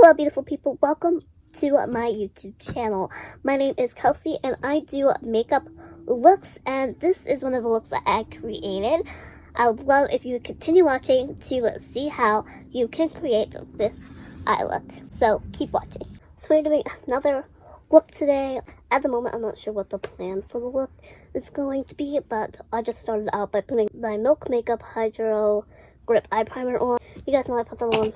Hello beautiful people, welcome to my YouTube channel. My name is Kelsey and I do makeup looks, and this is one of the looks that I created. I would love if you would continue watching to see how you can create this eye look. So keep watching. So we're doing another look today. At the moment I'm not sure what the plan for the look is going to be, but I just started out by putting my Milk Makeup Hydro Grip Eye Primer on. You guys know I put that on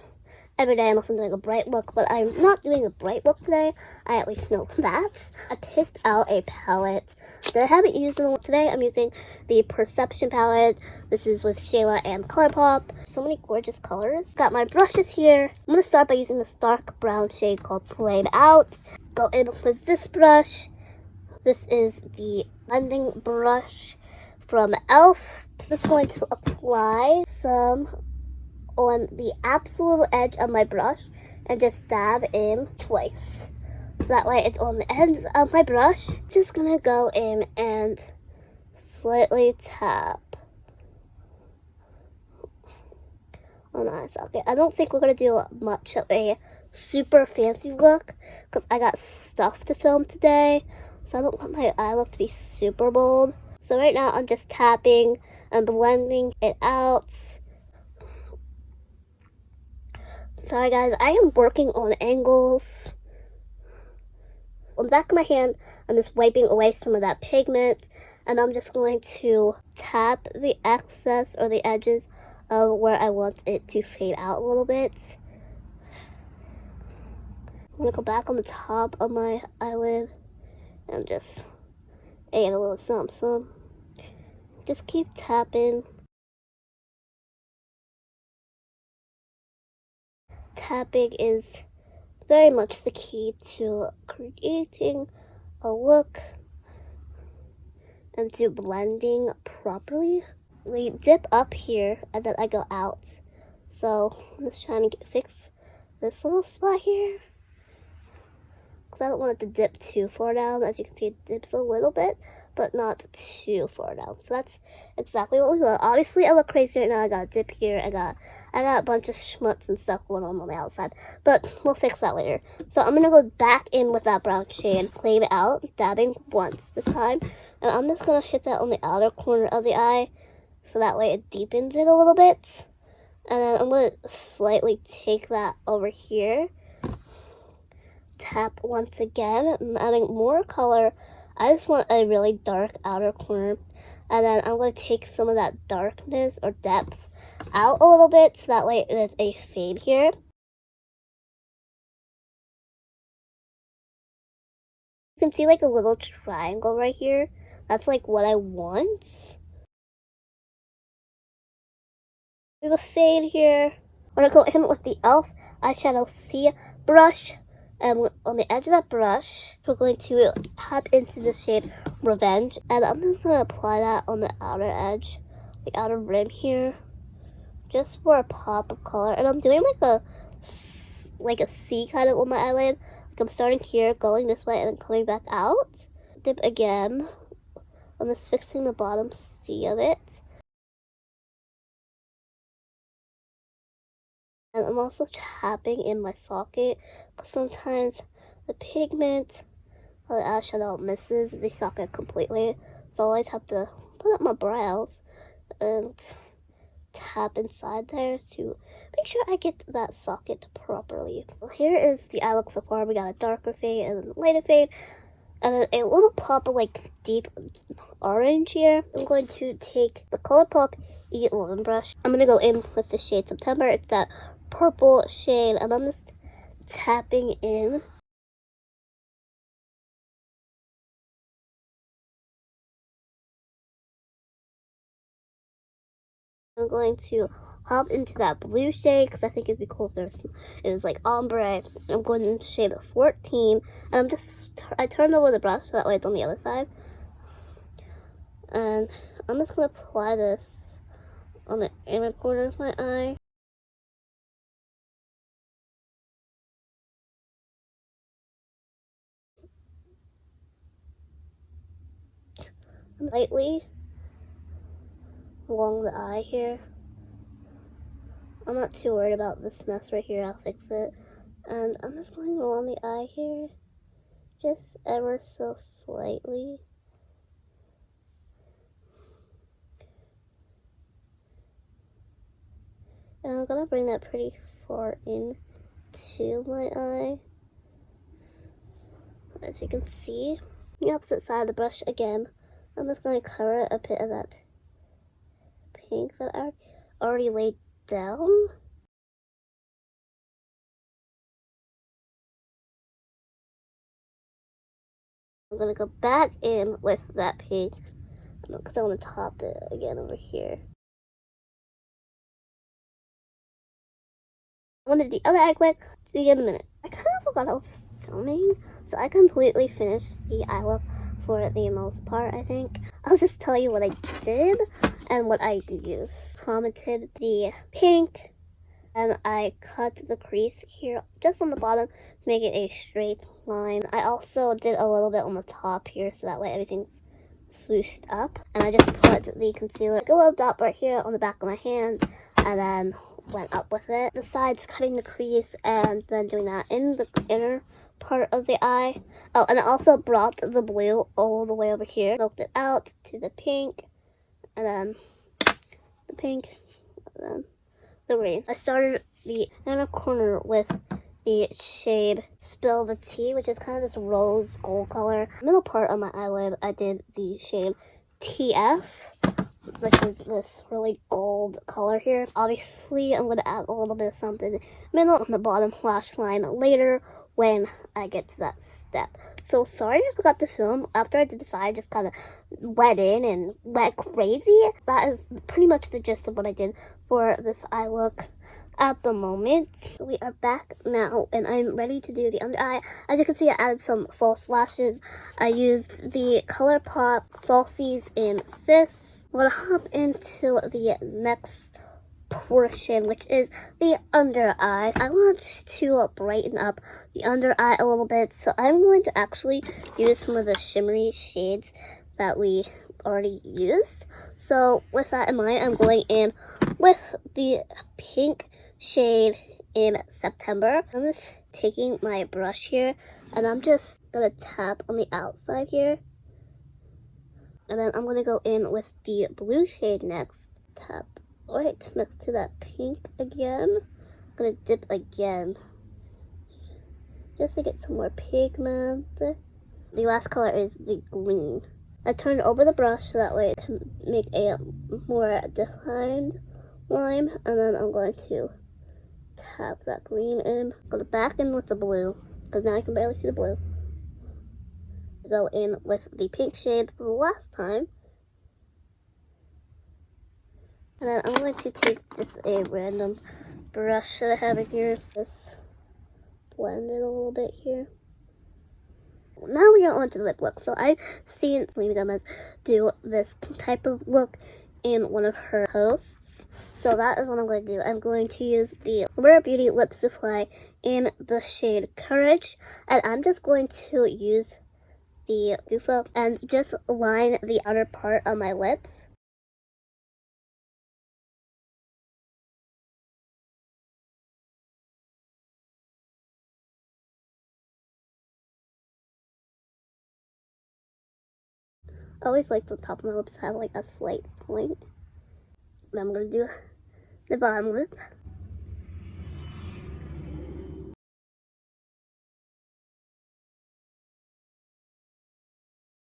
every day unless I'm doing a bright look, but I'm not doing a bright look today. I at least know that. I picked out a palette that I haven't used in a while. Today I'm using the Perception palette. This is with Shayla and ColourPop. So many gorgeous colors. Got my brushes here. I'm going to start by using this dark brown shade called Played Out. Go in with this brush. This is the blending brush from e.l.f. I'm just going to apply some on the absolute edge of my brush and just dab in twice. So that way it's on the ends of my brush. Just gonna go in and slightly tap on the eye socket. I don't think we're gonna do much of a super fancy look because I got stuff to film today. So I don't want my eye look to be super bold. So right now I'm just tapping and blending it out. Sorry guys, I am working on angles. On the back of my hand, I'm just wiping away some of that pigment, and I'm just going to tap the excess or the edges of where I want it to fade out a little bit. I'm going to go back on the top of my eyelid and just add a little something. Just keep tapping. Tapping is very much the key to creating a look and to blending properly. We dip up here and then I go out. So I'm just trying to fix this little spot here because I don't want it to dip too far down. As you can see, it dips a little bit, but not too far down. So that's exactly what we want. Obviously, I look crazy right now. I got a dip here. I got a bunch of schmutz and stuff going on the outside, but we'll fix that later. So I'm gonna go back in with that brown shade, play it out, dabbing once this time, and I'm just gonna hit that on the outer corner of the eye, so that way it deepens it a little bit. And then I'm gonna slightly take that over here, tap once again. I'm adding more color. I just want a really dark outer corner, and then I'm going to take some of that darkness or depth out a little bit, so that way there's a fade here. You can see like a little triangle right here. That's like what I want. We have a fade here. I'm going to go in with the e.l.f. eyeshadow C brush. And on the edge of that brush, we're going to tap into the shade Revenge. And I'm just going to apply that on the outer edge, the outer rim here, just for a pop of color. And I'm doing like a C kind of on my eyelid. Like I'm starting here, going this way, and then coming back out. Dip again. I'm just fixing the bottom C of it. And I'm also tapping in my socket because sometimes the pigment or the eyeshadow misses the socket completely. So I always have to put up my brows and tap inside there to make sure I get that socket properly. Well, here is the eye look so far. We got a darker fade and a lighter fade, and then a little pop of like deep orange here. I'm going to take the ColourPop E11 brush. I'm going to go in with the shade September. It's that purple shade, and I'm just tapping in. I'm going to hop into that blue shade because I think it'd be cool if it was like ombre. I'm going into shade 14, and I turned over the brush so that way it's on the other side. And I'm just going to apply this on the inner corner of my eye. Lightly along the eye here. I'm not too worried about this mess right here. I'll fix it. And I'm just going along the eye here, just ever so slightly. And I'm gonna bring that pretty far in to my eye. As you can see, the opposite side of the brush again, I'm just going to cover a bit of that pink that I already laid down. I'm going to go back in with that pink because I want to top it again over here. I want to do the other eye quick. See you in a minute. I kind of forgot I was filming, so I completely finished the eye look for the most part, I think. I'll just tell you what I did and what I used. Commented the pink, and I cut the crease here just on the bottom to make it a straight line. I also did a little bit on the top here so that way everything's swooshed up. And I just put the concealer, like a little dot right here on the back of my hand, and then went up with it. The sides, cutting the crease and then doing that in the inner part of the eye. Oh, and I also brought the blue all the way over here, smoked it out to the pink, and then the pink, and then the green. I started the inner corner with the shade Spill the Tea, which is kind of this rose gold color. Middle part of my eyelid, I did the shade TF, which is this really gold color here. Obviously, I'm going to add a little bit of something middle on the bottom lash line later when I get to that step. So sorry I forgot to film. After I did this, I just kind of went in and went crazy. That is pretty much the gist of what I did for this eye look at the moment. We are back now, and I'm ready to do the under eye. As you can see, I added some false lashes. I used the ColourPop Falsies in Sis. I'm going to hop into the next portion, which is the under eye. I want to brighten up the under eye a little bit, so I'm going to actually use some of the shimmery shades that we already used. So with that in mind, I'm going in with the pink shade in September. I'm just taking my brush here, and I'm just gonna tap on the outside here, and then I'm gonna go in with the blue shade next. Tap right next to that pink again. I'm gonna dip again just to get some more pigment. The last color is the green. I turned over the brush so that way it can make a more defined line, and then I'm going to tap that green in. Go back in with the blue because now I can barely see the blue. Go in with the pink shade for the last time. And then I'm going to take just a random brush that I have in here. Just blend it a little bit here. Now we are on to the lip look. So I've seen Selena Gomez do this type of look in one of her posts. So that is what I'm going to do. I'm going to use the Rare Beauty Lip Souffle in the shade Courage. And I'm just going to use the loofah and just line the outer part of my lips. I always like the top of my lips to have like a slight point. And I'm going to do the bottom lip.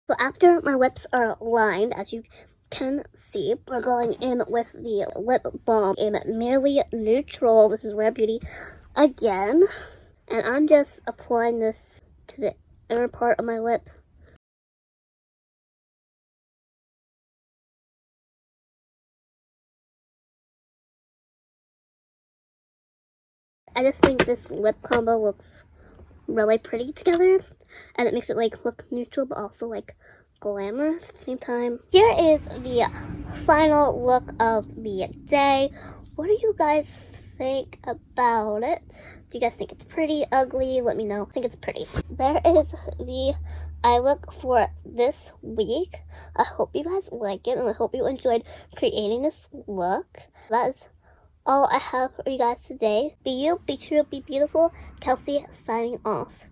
So after my lips are lined, as you can see, we're going in with the lip balm in Merely Neutral. This is Rare Beauty again. And I'm just applying this to the inner part of my lip. I just think this lip combo looks really pretty together, and it makes it like look neutral but also like glamorous at the same time. Here is the final look of the day. What do you guys think about it? Do you guys think it's pretty, ugly? Let me know. I think it's pretty. There is the eye look for this week. I hope you guys like it, and I hope you enjoyed creating this look. That is all I have for you guys today. Be you, be true, be beautiful. Kelsey signing off.